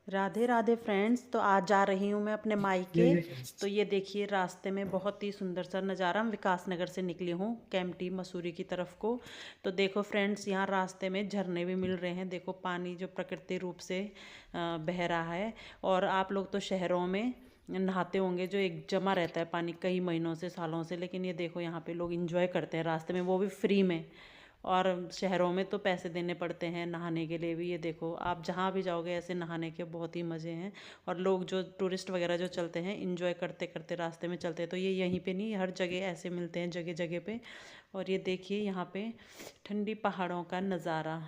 Radhe Radhe friends. तो आज जा रही हूँ मैं अपने मायके। तो ये देखिए रास्ते में बहुत ही सुंदर सा नज़ारा। मैं विकास नगर से निकली हूँ केम्प्टी मसूरी की तरफ को। तो देखो फ्रेंड्स, यहाँ रास्ते में झरने भी मिल रहे हैं। देखो पानी जो प्रकृति रूप से बह रहा है। और आप लोग तो शहरों में नहाते होंगे, जो एक जमा रहता है पानी कई महीनों से सालों से, लेकिन ये देखो यहाँ पे लोग इंजॉय करते हैं रास्ते में, वो भी फ्री में। और शहरों में तो पैसे देने पड़ते हैं नहाने के लिए भी। ये देखो आप जहाँ भी जाओगे ऐसे नहाने के बहुत ही मज़े हैं। और लोग जो टूरिस्ट वगैरह जो चलते हैं इंजॉय करते करते रास्ते में चलते हैं। तो ये यहीं पे नहीं, हर जगह ऐसे मिलते हैं जगह जगह पे। और ये देखिए यहाँ पे ठंडी पहाड़ों का नज़ारा,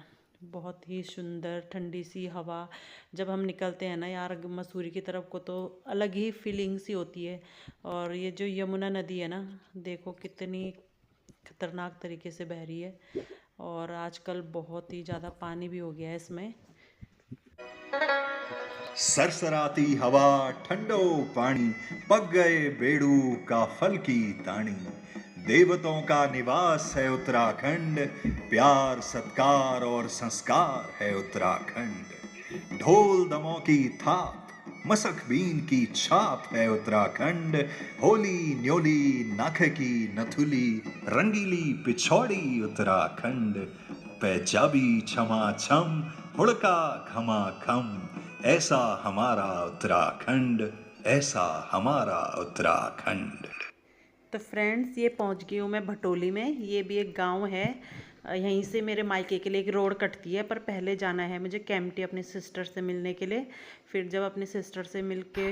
बहुत ही सुंदर ठंडी सी हवा। जब हम निकलते हैं ना यार मसूरी की तरफ को, तो अलग ही फीलिंग सी होती है। और ये जो यमुना नदी है ना, देखो कितनी खतरनाक तरीके से बह रही है। और आजकल बहुत ही ज़्यादा पानी भी हो गया है इसमें। सरसराती हवा, ठंडो पानी, पक गए बेड़ू का फल की तानी। देवताओं का निवास है उत्तराखंड, प्यार सत्कार और संस्कार है उत्तराखंड। ढोल दमों की थाप, मसक बीन की छाप है उत्तराखंड। होली न्योली नाख की नथुली, रंगीली पिछौड़ी उत्तराखंड। पैजाबी छमा छम, हुड़का घमा खम, ऐसा हमारा उत्तराखंड, ऐसा हमारा उत्तराखंड। तो फ्रेंड्स, ये पहुंच गई हूँ मैं भटोली में। ये भी एक गांव है। यहीं से मेरे मायके के लिए एक रोड कटती है, पर पहले जाना है मुझे केम्प्टी अपनी सिस्टर से मिलने के लिए। फिर जब अपनी सिस्टर से मिल के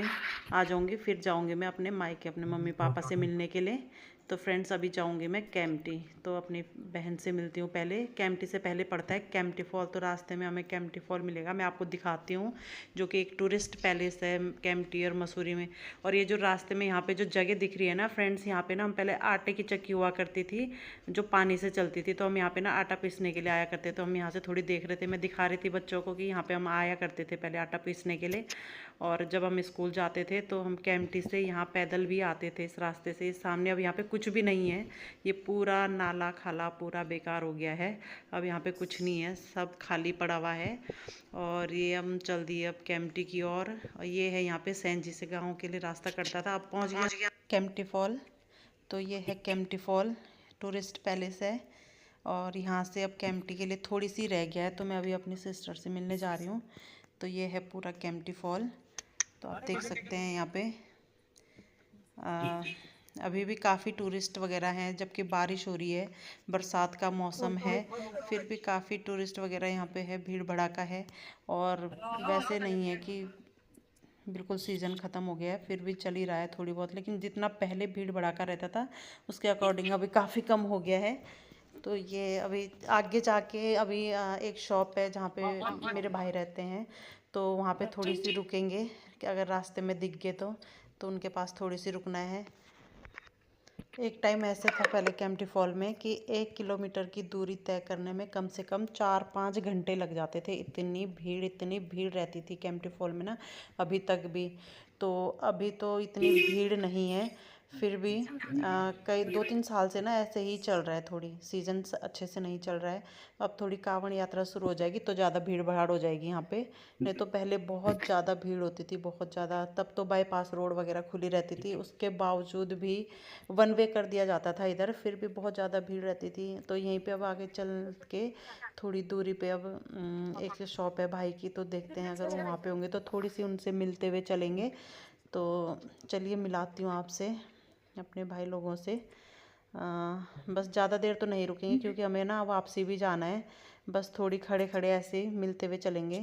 आ जाऊँगी, फिर जाऊँगी मैं अपने मायके अपने मम्मी पापा से मिलने के लिए। तो फ्रेंड्स अभी जाऊँगी मैं केम्प्टी, तो अपनी बहन से मिलती हूँ पहले। केम्प्टी से पहले पड़ता है केम्प्टी फॉल, तो रास्ते में हमें केम्प्टी फॉल मिलेगा, मैं आपको दिखाती हूँ। जो कि एक टूरिस्ट पैलेस है केम्प्टी और मसूरी में। और ये जो रास्ते में यहाँ पे जो जगह दिख रही है ना फ्रेंड्स, यहाँ पे ना हम पहले आटे की चक्की हुआ करती थी जो पानी से चलती थी। तो हम यहाँ पे ना आटा पीसने के लिए आया करते, तो हम यहाँ से थोड़ी देख रहे थे, मैं दिखा रही थी बच्चों को कि यहाँ पे हम आया करते थे पहले आटा पीसने के लिए। और जब हम स्कूल जाते थे तो हम केम्प्टी से यहाँ पैदल भी आते थे इस रास्ते से। इस सामने अब यहाँ पे कुछ भी नहीं है, ये पूरा नाला खाला पूरा बेकार हो गया है। अब यहाँ पे कुछ नहीं है, सब खाली पड़ा हुआ है। और ये हम चल दिए अब केम्प्टी की ओर। और ये है यहाँ पे सैंजी से गाँव के लिए रास्ता कटता था, अब पहुँच गया केम्प्टी फॉल। तो ये है केम्प्टी फॉल, टूरिस्ट पैलेस है। और यहाँ से अब केम्प्टी के लिए थोड़ी सी रह गया है, तो मैं अभी अपनी सिस्टर से मिलने जा रही हूँ। तो ये है पूरा केम्प्टी फॉल, तो आप देख सकते हैं यहाँ पे अभी भी काफ़ी टूरिस्ट वगैरह हैं, जबकि बारिश हो रही है, बरसात का मौसम है, फिर भी काफ़ी टूरिस्ट वगैरह यहाँ पे है, भीड़ भड़ाका है। और वैसे नहीं है कि बिल्कुल सीज़न ख़त्म हो गया है, फिर भी चल ही रहा है थोड़ी बहुत, लेकिन जितना पहले भीड़ भड़ाका रहता था उसके अकॉर्डिंग अभी काफ़ी कम हो गया है। तो ये अभी आगे जाके अभी एक शॉप है जहाँ पे मेरे भाई रहते हैं, तो वहाँ पे थोड़ी सी रुकेंगे कि अगर रास्ते में दिख गए तो उनके पास थोड़ी सी रुकना है। एक टाइम ऐसे था पहले केम्प्टी फॉल में कि 1 किलोमीटर की दूरी तय करने में कम से कम 4-5 घंटे लग जाते थे, इतनी भीड़ रहती थी केम्प्टी फॉल में ना, अभी तक भी। तो अभी तो इतनी भीड़ नहीं है, फिर भी कई 2-3 साल से ना ऐसे ही चल रहा है, थोड़ी सीजन अच्छे से नहीं चल रहा है। अब थोड़ी कांवड़ यात्रा शुरू हो जाएगी तो ज़्यादा भीड़ भाड़ हो जाएगी यहाँ पे। नहीं तो पहले बहुत ज़्यादा भीड़ होती थी, बहुत ज़्यादा। तब तो बाईपास रोड वगैरह खुली रहती थी, उसके बावजूद भी वन वे कर दिया जाता था इधर, फिर भी बहुत ज़्यादा भीड़ रहती थी। तो यहीं पे अब आगे चल के थोड़ी दूरी पे अब एक शॉप है भाई की, तो देखते हैं अगर वो वहाँ पे होंगे तो थोड़ी सी उनसे मिलते हुए चलेंगे। तो चलिए मिलाती हूँ आपसे अपने भाई लोगों से। बस ज़्यादा देर तो नहीं रुकेंगे क्योंकि हमें ना वापसी भी जाना है, बस थोड़ी खड़े खड़े ऐसे मिलते हुए चलेंगे।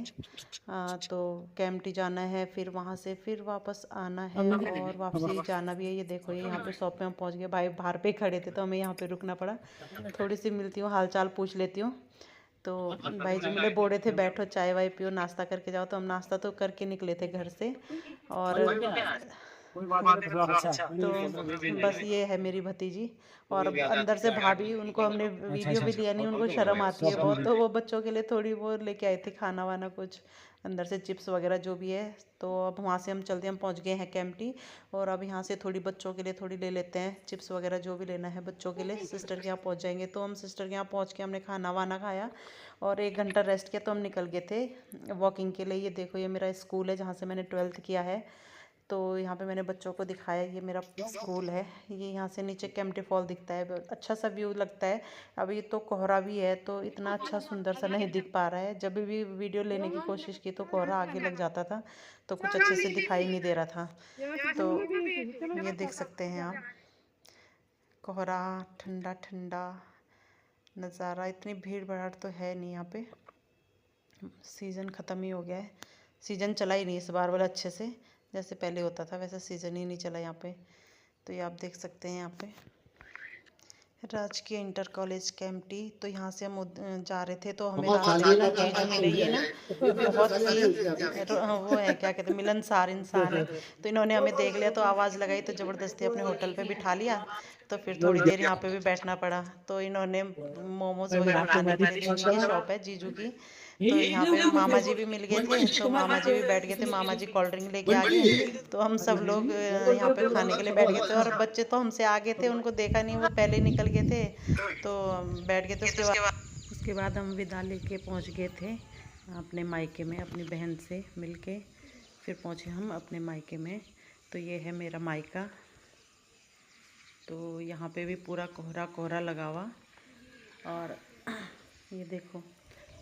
तो केम्प्टी जाना है, फिर वहाँ से फिर वापस आना है और वापसी जाना भी है। ये देखो ये यहाँ पे शॉप पे हम पहुँच गए, भाई बाहर पे खड़े थे तो हमें यहाँ पे रुकना पड़ा। थोड़ी सी मिलती हूँ, हाल चाल पूछ लेती हूँ। तो भाई जी बोले बोले थे बैठो चाय वाय पियो नाश्ता करके जाओ, तो हम नाश्ता तो करके निकले थे घर से। और तो बस ये है मेरी भतीजी। और अंदर से भाभी, उनको हमने वीडियो भी लिया नहीं, उनको शर्म आती है बहुत, तो वो बच्चों के लिए थोड़ी वो लेके आई थी खाना वाना कुछ। अंदर से चिप्स वगैरह जो भी है। तो अब वहाँ से हम चलते हम पहुँच गए हैं कैंपटी, और अब यहाँ से थोड़ी बच्चों के लिए थोड़ी ले लेते हैं चिप्स वगैरह जो भी लेना है बच्चों के लिए। सिस्टर के यहाँ पहुँच जाएंगे, तो हम सिस्टर के यहाँ पहुँच के हमने खाना वाना खाया और 1 घंटा रेस्ट किया, तो हम निकल गए थे वॉकिंग के लिए। ये देखो, ये मेरा स्कूल है जहाँ से मैंने 12th किया है। तो यहाँ पे मैंने बच्चों को दिखाया, ये मेरा स्कूल है। ये यहाँ से नीचे केम्प्टी फॉल दिखता है, अच्छा सा व्यू लगता है। अभी तो कोहरा भी है तो इतना अच्छा सुंदर सा नहीं दिख पा रहा है। जब भी वीडियो लेने की कोशिश की तो कोहरा आगे लग जाता था, तो कुछ अच्छे से दिखाई नहीं दे रहा था। तो ये देख सकते हैं आप, कोहरा, ठंडा ठंडा नज़ारा। इतनी भीड़ भाड़ तो है नहीं यहाँ पे, सीज़न ख़त्म ही हो गया है। सीज़न चला ही नहीं इस बार वाला अच्छे से, जैसे पहले होता था वैसे सीज़न ही नहीं चला यहाँ पे। तो ये आप देख सकते हैं यहाँ पे राजकीय इंटर कॉलेज केम्प्टी। तो यहाँ से हम जा रहे थे, तो हमें रास्ते में जीजू मिले। ये ना बहुत ही वो है, क्या कहते हैं, मिलनसार इंसान है। तो इन्होंने हमें देख लिया तो आवाज़ लगाई, तो ज़बरदस्ती अपने होटल पे बिठा लिया। तो फिर थोड़ी देर यहाँ पे भी बैठना पड़ा। तो इन्होंने मोमोज़ वगैरह खाने के लिए, इनकी शॉप है जीजू की। तो यहाँ पे मामा जी भी मिल गए थे, तो मामा जी भी बैठ गए थे। मामा जी कोल्ड ड्रिंक लेके आ गए, तो हम सब लोग यहाँ पे खाने के लिए बैठ गए थे। और बच्चे तो हमसे आगे थे, उनको देखा नहीं, वो पहले निकल गए थे, तो बैठ गए थे। उसके बाद हम विदा लेके पहुँच गए थे अपने मायके में, अपनी बहन से मिलके फिर पहुँचे हम अपने मायके में। तो ये है मेरा मायका। तो यहाँ पे भी पूरा कोहरा कोहरा लगा हुआ, और ये देखो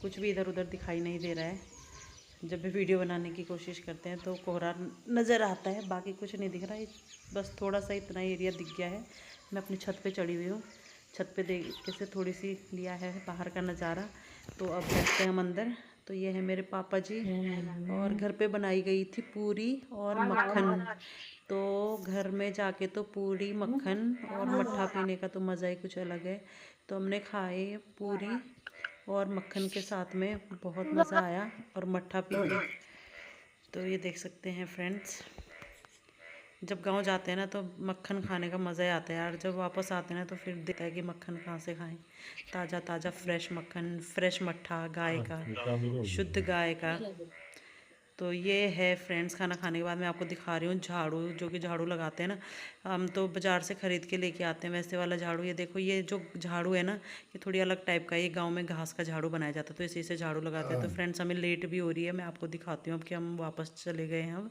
कुछ भी इधर उधर दिखाई नहीं दे रहा है। जब भी वीडियो बनाने की कोशिश करते हैं तो कोहरा नज़र आता है, बाकी कुछ नहीं दिख रहा है। बस थोड़ा सा इतना एरिया दिख गया है। मैं अपनी छत पे चढ़ी हुई हूँ, छत पे देख कैसे थोड़ी सी लिया है बाहर का नज़ारा। तो अब बैठते हैं हम अंदर। तो ये है मेरे पापा जी, और घर पे बनाई गई थी पूरी और मक्खन। तो घर में जाके तो पूरी, मक्खन और मट्ठा पीने का तो मज़ा ही कुछ अलग है। तो हमने खाए पूरी और मक्खन के साथ में, बहुत मज़ा आया, और मट्ठा पी के। तो ये देख सकते हैं फ्रेंड्स, जब गांव जाते हैं ना तो मक्खन खाने का मज़ा ही आता है यार। जब वापस आते हैं ना तो फिर दिखता है कि मक्खन कहाँ से खाएं। ताज़ा ताज़ा फ्रेश मक्खन, फ्रेश मट्ठा, गाय का, शुद्ध गाय का। तो ये है फ्रेंड्स, खाना खाने के बाद मैं आपको दिखा रही हूँ झाड़ू, जो कि झाड़ू लगाते हैं ना, हम तो बाज़ार से ख़रीद के लेके आते हैं वैसे वाला झाड़ू। ये देखो, ये जो झाड़ू है ना, ये थोड़ी अलग टाइप का है। ये गांव में घास का झाड़ू बनाया जाता है, तो इसी से झाड़ू लगाते हैं। तो फ्रेंड्स, हमें लेट भी हो रही है, मैं आपको दिखाती हूँ अब कि हम वापस चले गए हैं अब।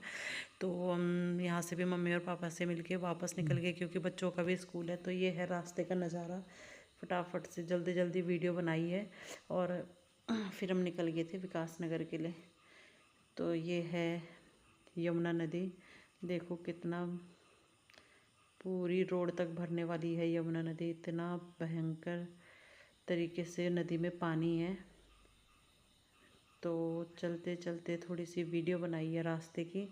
तो हम यहाँ से भी मम्मी और पापा से मिल के वापस निकल गए, क्योंकि बच्चों का भी स्कूल है। तो ये है रास्ते का नज़ारा। फटाफट से जल्दी जल्दी वीडियो बनाई है, और फिर हम निकल गए थे विकास नगर के लिए। तो ये है यमुना नदी, देखो कितना पूरी रोड तक भरने वाली है यमुना नदी। इतना भयंकर तरीके से नदी में पानी है। तो चलते चलते थोड़ी सी वीडियो बनाई है रास्ते की।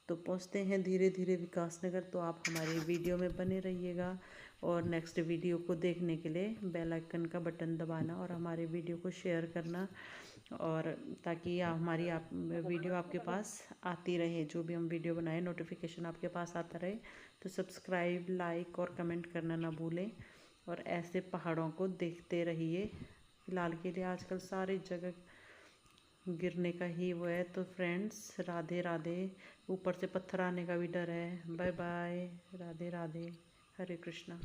तो पहुँचते हैं धीरे धीरे विकास नगर। तो आप हमारी वीडियो में बने रहिएगा, और नेक्स्ट वीडियो को देखने के लिए बेल आइकन का बटन दबाना, और हमारे वीडियो को शेयर करना, और ताकि हमारी वीडियो आपके पास आती रहे। जो भी हम वीडियो बनाए नोटिफिकेशन आपके पास आता रहे। तो सब्सक्राइब, लाइक और कमेंट करना ना भूलें, और ऐसे पहाड़ों को देखते रहिए। फिलहाल के लिए आजकल सारी जगह गिरने का ही वो है। तो फ्रेंड्स, राधे राधे। ऊपर से पत्थर आने का भी डर है। बाय बाय, राधे राधे, हरे कृष्णा।